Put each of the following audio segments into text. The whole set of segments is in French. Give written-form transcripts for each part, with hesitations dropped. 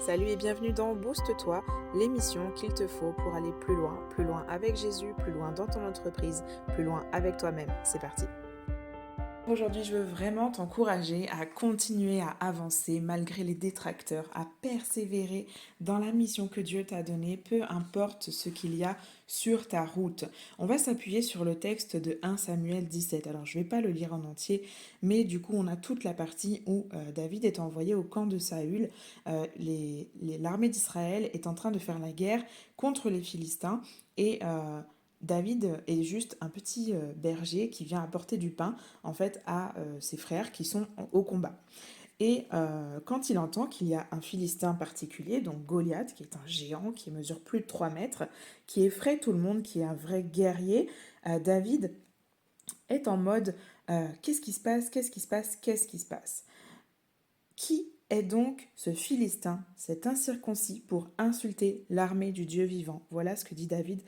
Salut et bienvenue dans Booste-toi, l'émission qu'il te faut pour aller plus loin avec Jésus, plus loin dans ton entreprise, plus loin avec toi-même. C'est parti. Aujourd'hui, je veux vraiment t'encourager à continuer à avancer malgré les détracteurs, à persévérer dans la mission que Dieu t'a donnée, peu importe ce qu'il y a sur ta route. On va s'appuyer sur le texte de 1 Samuel 17. Alors, je ne vais pas le lire en entier, mais du coup, on a toute la partie où David est envoyé au camp de Saül. L'armée d'Israël est en train de faire la guerre contre les Philistins et David est juste un petit berger qui vient apporter du pain en fait à ses frères qui sont au combat. Et quand il entend qu'il y a un Philistin particulier, donc Goliath, qui est un géant, qui mesure plus de 3 mètres, qui effraie tout le monde, qui est un vrai guerrier, David est en mode qu'est-ce qui se passe, qu'est-ce qui se passe, qu'est-ce qui se passe? Qui est donc ce Philistin, cet incirconcis, pour insulter l'armée du Dieu vivant? Voilà ce que dit David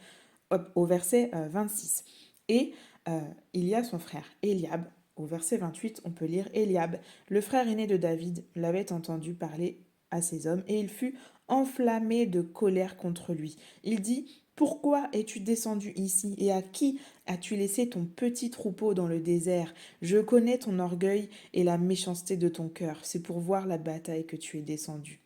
au verset 26. Et il y a son frère Eliab. Au verset 28, on peut lire Eliab, le frère aîné de David, l'avait entendu parler à ses hommes et il fut enflammé de colère contre lui. Il dit: Pourquoi es-tu descendu ici et à qui as-tu laissé ton petit troupeau dans le désert? Je connais ton orgueil et la méchanceté de ton cœur. C'est pour voir la bataille que tu es descendu.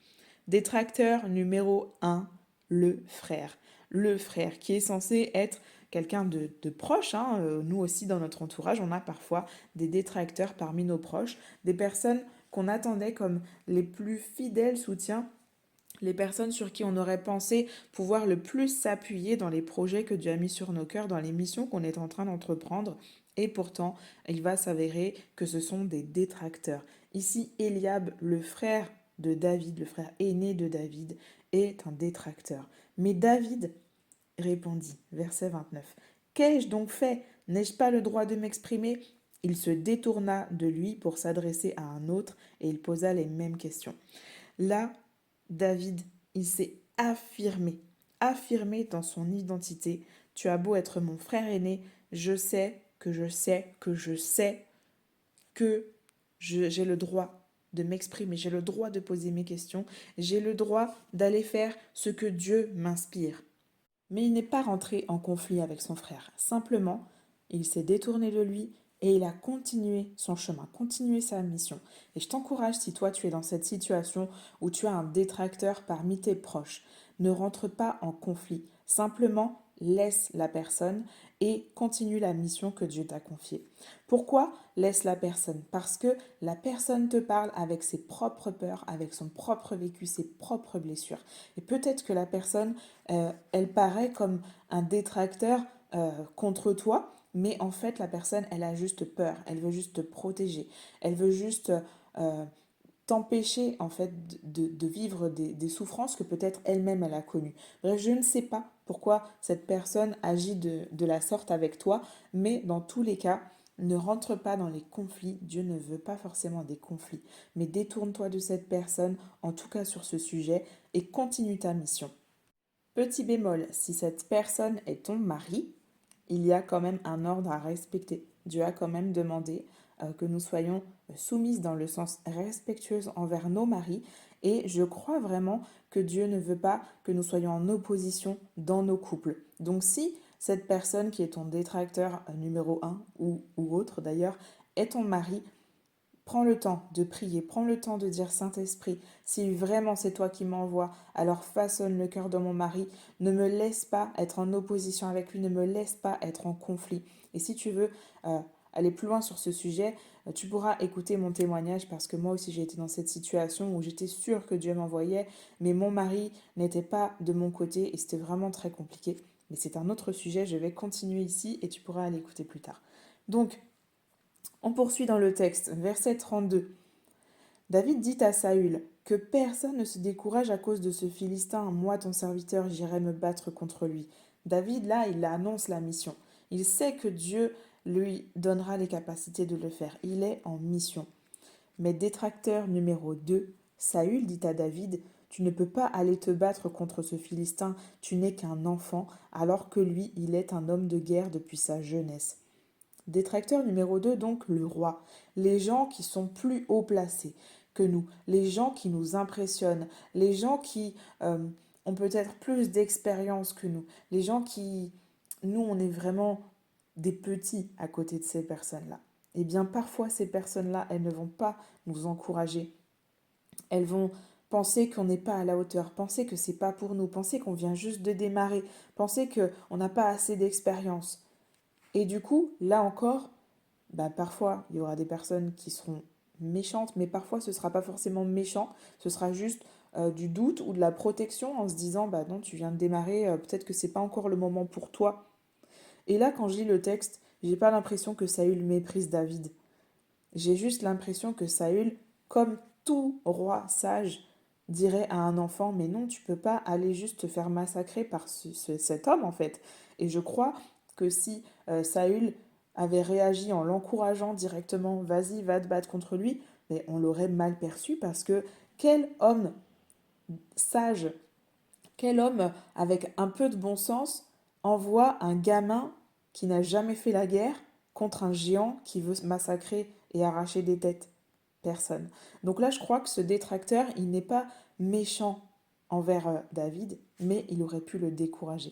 Détracteur numéro 1, le frère. Le frère qui est censé être quelqu'un de proche. Nous aussi, dans notre entourage, on a parfois des détracteurs parmi nos proches, des personnes qu'on attendait comme les plus fidèles soutiens, les personnes sur qui on aurait pensé pouvoir le plus s'appuyer dans les projets que Dieu a mis sur nos cœurs, dans les missions qu'on est en train d'entreprendre. Et pourtant, il va s'avérer que ce sont des détracteurs. Ici, Eliab, le frère de David, le frère aîné de David, est un détracteur. Mais David répondit, verset 29, Qu'ai-je donc fait? N'ai-je pas le droit de m'exprimer? Il se détourna de lui pour s'adresser à un autre et il posa les mêmes questions. Là, David, il s'est affirmé dans son identité. Tu as beau être mon frère aîné, je sais que j'ai le droit de m'exprimer, j'ai le droit de poser mes questions, j'ai le droit d'aller faire ce que Dieu m'inspire. Mais il n'est pas rentré en conflit avec son frère. Simplement, il s'est détourné de lui et il a continué son chemin, continué sa mission. Et je t'encourage, si toi tu es dans cette situation où tu as un détracteur parmi tes proches, ne rentre pas en conflit. Simplement, laisse la personne et continue la mission que Dieu t'a confiée. Pourquoi laisse la personne? Parce que la personne te parle avec ses propres peurs, avec son propre vécu, ses propres blessures. Et peut-être que la personne, elle paraît comme un détracteur contre toi, mais en fait, la personne, elle a juste peur, elle veut juste te protéger, elle veut juste t'empêcher en fait de vivre des souffrances que peut-être elle-même elle a connues. Bref, je ne sais pas pourquoi cette personne agit de la sorte avec toi, mais dans tous les cas, ne rentre pas dans les conflits. Dieu ne veut pas forcément des conflits, mais détourne-toi de cette personne, en tout cas sur ce sujet, et continue ta mission. Petit bémol, si cette personne est ton mari, il y a quand même un ordre à respecter. Dieu a quand même demandé que nous soyons soumises dans le sens respectueuse envers nos maris et je crois vraiment que Dieu ne veut pas que nous soyons en opposition dans nos couples. Donc si cette personne qui est ton détracteur numéro un ou autre d'ailleurs est ton mari, prends le temps de prier, prends le temps de dire Saint-Esprit, si vraiment c'est toi qui m'envoies, alors façonne le cœur de mon mari, ne me laisse pas être en opposition avec lui, ne me laisse pas être en conflit. Et si tu veux aller plus loin sur ce sujet, tu pourras écouter mon témoignage parce que moi aussi j'ai été dans cette situation où j'étais sûre que Dieu m'envoyait, mais mon mari n'était pas de mon côté et c'était vraiment très compliqué. Mais c'est un autre sujet, je vais continuer ici et tu pourras aller écouter plus tard. Donc, on poursuit dans le texte, verset 32. David dit à Saül, que personne ne se décourage à cause de ce Philistin, moi ton serviteur, j'irai me battre contre lui. David, là, il annonce la mission. Il sait que Dieu lui donnera les capacités de le faire. Il est en mission. Mais détracteur numéro 2, Saül dit à David, tu ne peux pas aller te battre contre ce Philistin, tu n'es qu'un enfant, alors que lui, il est un homme de guerre depuis sa jeunesse. Détracteur numéro 2, donc le roi. Les gens qui sont plus haut placés, que nous, les gens qui nous impressionnent, les gens qui ont peut-être plus d'expérience que nous, les gens qui, nous, on est vraiment des petits à côté de ces personnes-là. Eh bien, parfois, ces personnes-là, elles ne vont pas nous encourager. Elles vont penser qu'on n'est pas à la hauteur, penser que c'est pas pour nous, penser qu'on vient juste de démarrer, penser qu'on n'a pas assez d'expérience. Et du coup, là encore, parfois, il y aura des personnes qui seront méchantes, mais parfois ce ne sera pas forcément méchant, ce sera juste du doute ou de la protection en se disant, non, tu viens de démarrer, peut-être que c'est pas encore le moment pour toi. Et là, quand je lis le texte, j'ai pas l'impression que Saül méprise David. J'ai juste l'impression que Saül, comme tout roi sage, dirait à un enfant, mais non, tu peux pas aller juste te faire massacrer par cet homme en fait. Et je crois que si Saül avait réagi en l'encourageant directement, vas-y, va te battre contre lui, mais on l'aurait mal perçu parce que quel homme sage, quel homme avec un peu de bon sens envoie un gamin qui n'a jamais fait la guerre contre un géant qui veut massacrer et arracher des têtes? Personne. Donc là, je crois que ce détracteur, il n'est pas méchant envers David, mais il aurait pu le décourager.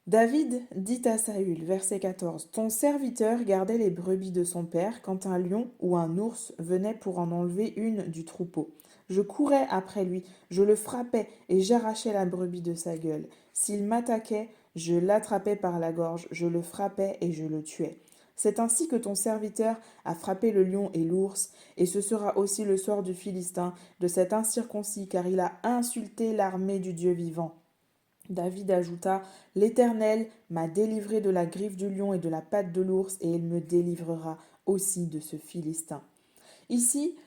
David dit à Saül, verset 14, « Ton serviteur gardait les brebis de son père quand un lion ou un ours venait pour en enlever une du troupeau. Je courais après lui, je le frappais et j'arrachais la brebis de sa gueule. S'il m'attaquait, je l'attrapais par la gorge, je le frappais et je le tuais. C'est ainsi que ton serviteur a frappé le lion et l'ours, et ce sera aussi le sort du Philistin, de cet incirconcis, car il a insulté l'armée du Dieu vivant. » David ajouta, « L'Éternel m'a délivré de la griffe du lion et de la patte de l'ours, et il me délivrera aussi de ce Philistin. » Ici,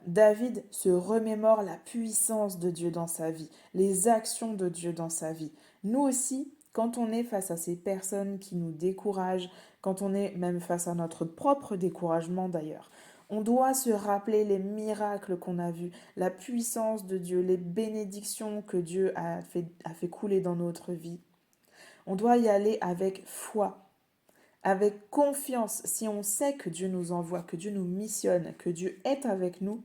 David se remémore la puissance de Dieu dans sa vie, les actions de Dieu dans sa vie. Nous aussi, quand on est face à ces personnes qui nous découragent, quand on est même face à notre propre découragement d'ailleurs, on doit se rappeler les miracles qu'on a vus, la puissance de Dieu, les bénédictions que Dieu a fait couler dans notre vie. On doit y aller avec foi, avec confiance. Si on sait que Dieu nous envoie, que Dieu nous missionne, que Dieu est avec nous,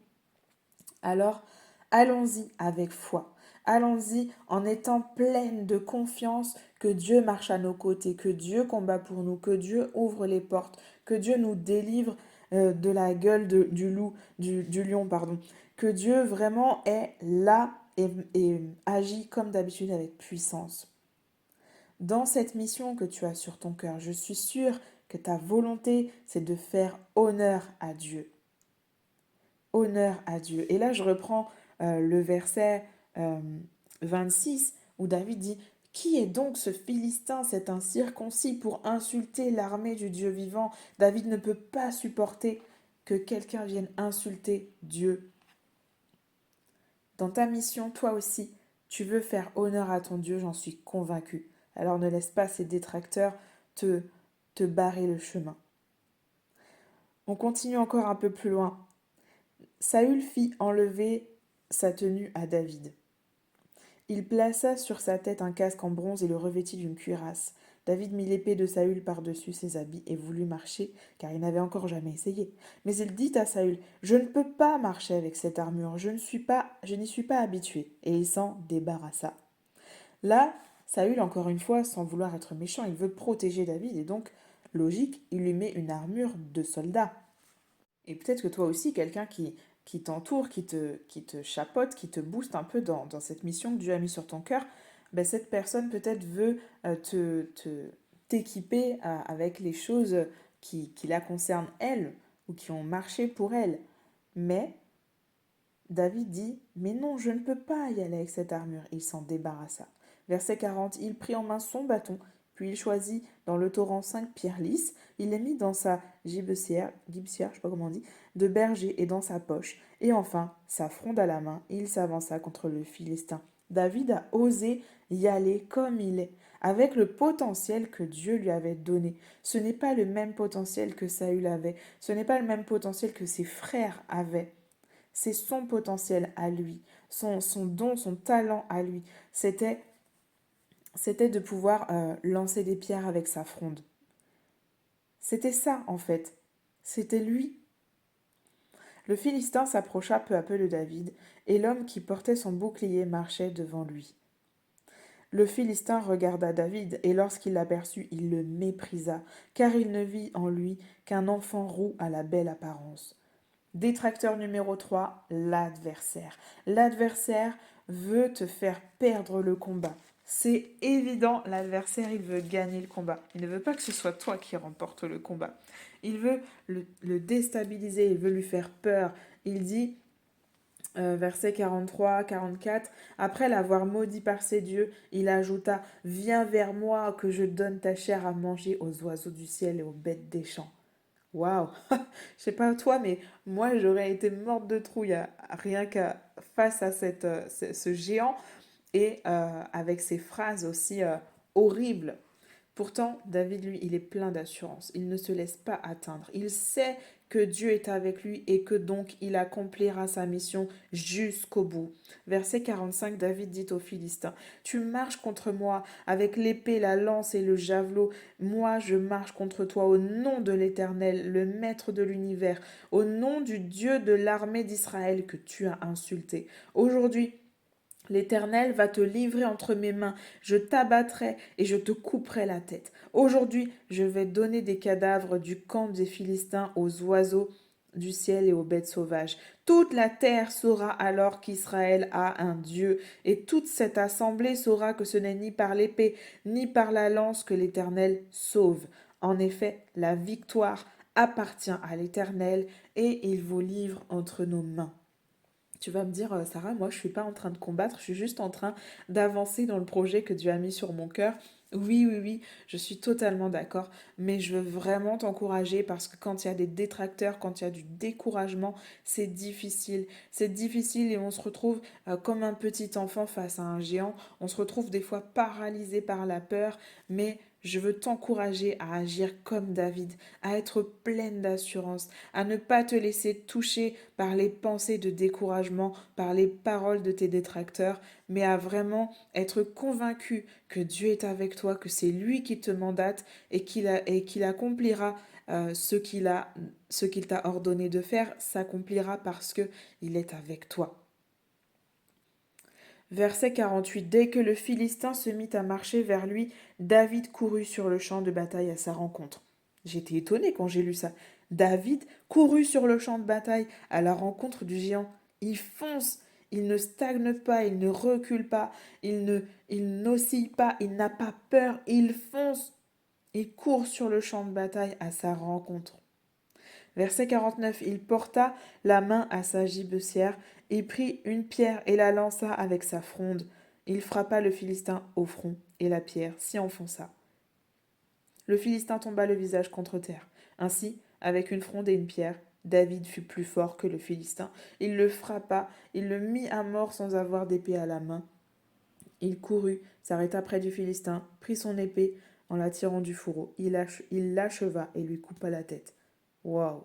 alors allons-y avec foi. Allons-y en étant pleine de confiance que Dieu marche à nos côtés, que Dieu combat pour nous, que Dieu ouvre les portes, que Dieu nous délivre de la gueule du lion, pardon. Que Dieu vraiment est là et agit comme d'habitude avec puissance. Dans cette mission que tu as sur ton cœur, je suis sûre que ta volonté, c'est de faire honneur à Dieu. Honneur à Dieu. Et là, je reprends le verset 26 où David dit, « Qui est donc ce Philistin, cet incirconcis, pour insulter l'armée du Dieu vivant ?» David ne peut pas supporter que quelqu'un vienne insulter Dieu. Dans ta mission, toi aussi, tu veux faire honneur à ton Dieu, j'en suis convaincue. Alors ne laisse pas ces détracteurs te barrer le chemin. On continue encore un peu plus loin. Saül fit enlever sa tenue à David. Il plaça sur sa tête un casque en bronze et le revêtit d'une cuirasse. David mit l'épée de Saül par-dessus ses habits et voulut marcher, car il n'avait encore jamais essayé. Mais il dit à Saül, « Je ne peux pas marcher avec cette armure, je n'y suis pas habitué. » Et il s'en débarrassa. Là, Saül, encore une fois, sans vouloir être méchant, il veut protéger David et donc, logique, il lui met une armure de soldat. Et peut-être que toi aussi, quelqu'un qui t'entoure, qui te chapeaute, qui te booste un peu dans cette mission que Dieu a mis sur ton cœur, cette personne peut-être veut t'équiper avec les choses qui la concernent elle ou qui ont marché pour elle. Mais David dit, « Mais non, je ne peux pas y aller avec cette armure. » Il s'en débarrassa. Verset 40, il prit en main son bâton, puis il choisit dans le torrent 5 pierres lisses, il les mit dans sa gibecière, je sais pas comment on dit, de berger et dans sa poche, et enfin, sa fronde à la main, il s'avança contre le Philistin. David a osé y aller comme il est, avec le potentiel que Dieu lui avait donné. Ce n'est pas le même potentiel que Saül avait, ce n'est pas le même potentiel que ses frères avaient. C'est son potentiel à lui, son don, son talent à lui. C'était de pouvoir lancer des pierres avec sa fronde. C'était ça, en fait. C'était lui. Le Philistin s'approcha peu à peu de David, et l'homme qui portait son bouclier marchait devant lui. Le Philistin regarda David, et lorsqu'il l'aperçut, il le méprisa, car il ne vit en lui qu'un enfant roux à la belle apparence. Détracteur numéro 3, l'adversaire. L'adversaire veut te faire perdre le combat. C'est évident, l'adversaire, il veut gagner le combat. Il ne veut pas que ce soit toi qui remporte le combat. Il veut le déstabiliser, il veut lui faire peur. Il dit, versets 43, 44, après l'avoir maudit par ses dieux, il ajouta, viens vers moi que je donne ta chair à manger aux oiseaux du ciel et aux bêtes des champs. Waouh! Je sais pas toi, mais moi j'aurais été morte de trouille rien qu'à face à ce géant et avec ces phrases aussi horribles. Pourtant, David, lui, il est plein d'assurance. Il ne se laisse pas atteindre. Il sait que Dieu est avec lui et que donc il accomplira sa mission jusqu'au bout. Verset 45, David dit aux Philistins, tu marches contre moi avec l'épée, la lance et le javelot. Moi, je marche contre toi au nom de l'Éternel, le Maître de l'univers, au nom du Dieu de l'armée d'Israël que tu as insulté. Aujourd'hui, l'Éternel va te livrer entre mes mains, je t'abattrai et je te couperai la tête. Aujourd'hui, je vais donner des cadavres du camp des Philistins aux oiseaux du ciel et aux bêtes sauvages. Toute la terre saura alors qu'Israël a un Dieu, et toute cette assemblée saura que ce n'est ni par l'épée, ni par la lance que l'Éternel sauve. En effet, la victoire appartient à l'Éternel, et il vous livre entre nos mains. Tu vas me dire, Sarah, moi je suis pas en train de combattre, je suis juste en train d'avancer dans le projet que Dieu a mis sur mon cœur. Oui, oui, oui, je suis totalement d'accord, mais je veux vraiment t'encourager parce que quand il y a des détracteurs, quand il y a du découragement, c'est difficile. C'est difficile et on se retrouve comme un petit enfant face à un géant. On se retrouve des fois paralysé par la peur, mais je veux t'encourager à agir comme David, à être pleine d'assurance, à ne pas te laisser toucher par les pensées de découragement, par les paroles de tes détracteurs, mais à vraiment être convaincu que Dieu est avec toi, que c'est lui qui te mandate et qu'il accomplira ce qu'il t'a ordonné de faire, s'accomplira parce que il est avec toi. Verset 48. Dès que le Philistin se mit à marcher vers lui, David courut sur le champ de bataille à sa rencontre. J'étais étonnée quand j'ai lu ça. David courut sur le champ de bataille à la rencontre du géant. Il fonce, il ne stagne pas, il ne recule pas, il n'oscille pas, il n'a pas peur, il fonce. Il court sur le champ de bataille à sa rencontre. Verset 49. Il porta la main à sa gibecière, il prit une pierre et la lança avec sa fronde. Il frappa le Philistin au front, et la pierre s'y enfonça. Le Philistin tomba le visage contre terre. Ainsi, avec une fronde et une pierre, David fut plus fort que le Philistin. Il le frappa, il le mit à mort sans avoir d'épée à la main. Il courut, s'arrêta près du Philistin, prit son épée en la tirant du fourreau. Il l'acheva et lui coupa la tête. Waouh!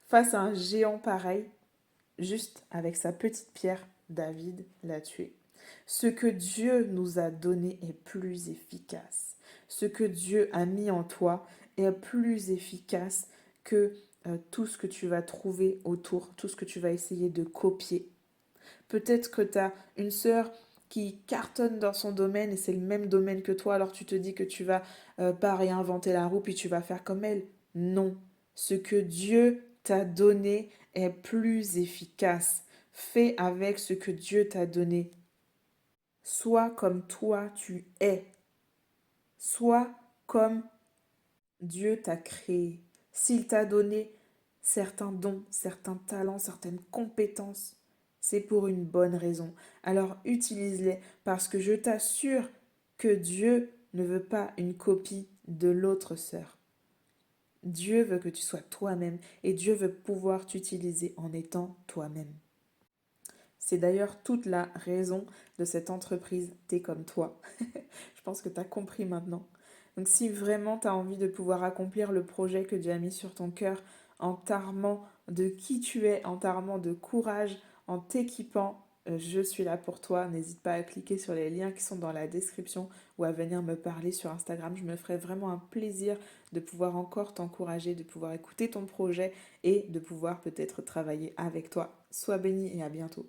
Face à un géant pareil, juste avec sa petite pierre, David l'a tué. Ce que Dieu nous a donné est plus efficace. Ce que Dieu a mis en toi est plus efficace que tout ce que tu vas trouver autour, tout ce que tu vas essayer de copier. Peut-être que tu as une sœur qui cartonne dans son domaine et c'est le même domaine que toi, alors tu te dis que tu vas pas réinventer la roue puis tu vas faire comme elle. Non, ce que Dieu t'a donné est plus efficace. Fais avec ce que Dieu t'a donné. Sois comme toi tu es. Sois comme Dieu t'a créé. S'il t'a donné certains dons, certains talents, certaines compétences, c'est pour une bonne raison. Alors utilise-les parce que je t'assure que Dieu ne veut pas une copie de l'autre sœur. Dieu veut que tu sois toi-même et Dieu veut pouvoir t'utiliser en étant toi-même. C'est d'ailleurs toute la raison de cette entreprise T'es comme toi. Je pense que tu as compris maintenant. Donc si vraiment tu as envie de pouvoir accomplir le projet que Dieu a mis sur ton cœur en t'armant de qui tu es, en t'armant de courage, en t'équipant, Je suis là pour toi. N'hésite pas à cliquer sur les liens qui sont dans la description ou à venir me parler sur Instagram. Je me ferai vraiment un plaisir de pouvoir encore t'encourager, de pouvoir écouter ton projet et de pouvoir peut-être travailler avec toi. Sois béni et à bientôt.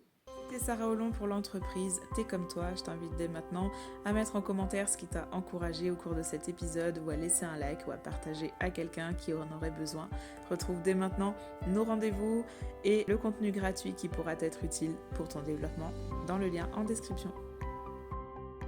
C'était Sarah Hollon pour l'entreprise T'es comme toi. Je t'invite dès maintenant à mettre en commentaire ce qui t'a encouragé au cours de cet épisode ou à laisser un like ou à partager à quelqu'un qui en aurait besoin. Retrouve dès maintenant nos rendez-vous et le contenu gratuit qui pourra être utile pour ton développement dans le lien en description.